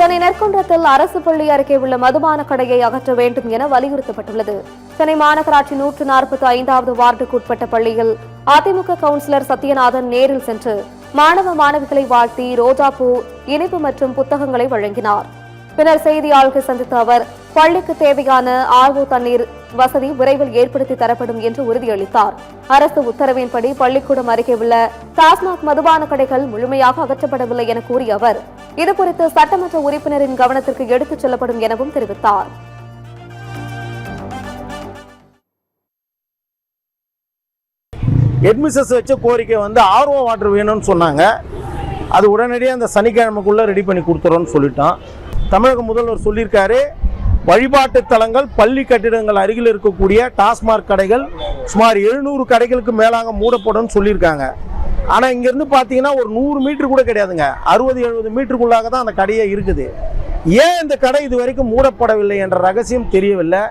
சென்னை நெற்குன்றத்தில் அரசு பள்ளி அருகே உள்ள மதுபான கடையை அகற்ற வேண்டும் என வலியுறுத்தப்பட்டுள்ளது. சென்னை மாநகராட்சி 145வது வார்டுக்கு உட்பட்ட பள்ளியில் அதிமுக கவுன்சிலர் சத்யநாதன் நேரில் சென்று மாணவ மாணவிகளை வாழ்த்தி ரோஜாப்பூ, இனிப்பு மற்றும் புத்தகங்களை வழங்கினார். பின்னர் செய்தியாளர்களை சந்தித்த அவர் பள்ளிக்கு தேவையான ஆர்ஓ தண்ணீர் வசதி விரைவில் ஏற்படுத்தி தரப்படும் என்று உறுதியளித்தார். அரசு உத்தரவின்படி பள்ளிக்கூடம் அருகே உள்ள டாஸ்மாக் மதுபான கடைகள் முழுமையாக அகற்றப்படவில்லை என கூறிய அவர் இதுகுறித்து சட்டமன்ற உறுப்பினரின் கவனத்திற்கு எடுத்துச் செல்லப்படும் எனவும் தெரிவித்தார். ஹெட்மிஸ்ட்ரஸ் வச்ச கோரிக்கை ஆர்ஓ வாட்டர் வேணும்னு சொன்னாங்க. அது உடனடியாக அந்த சனிக்கிழமைக்குள்ள ரெடி பண்ணி கொடுத்துறோன்னு சொல்லிட்டோம். தமிழக முதல்வர் சொல்லியிருக்காரு, வழிபாட்டு தலங்கள், பள்ளி கட்டிடங்கள் அருகில் இருக்கக்கூடிய டாஸ்மாக் கடைகள் சுமார் 700 கடைகளுக்கு மேலாக மூடப்படும் சொல்லியிருக்காங்க. ஆனால் இங்கேருந்து பார்த்தீங்கன்னா ஒரு 100 மீட்டர் கூட கிடையாதுங்க. 60-70 மீட்டருக்குள்ளாக தான் அந்த கடையே இருக்குது. ஏன் இந்த கடை இது வரைக்கும் மூடப்படவில்லை என்ற ரகசியம் தெரியவில்லை.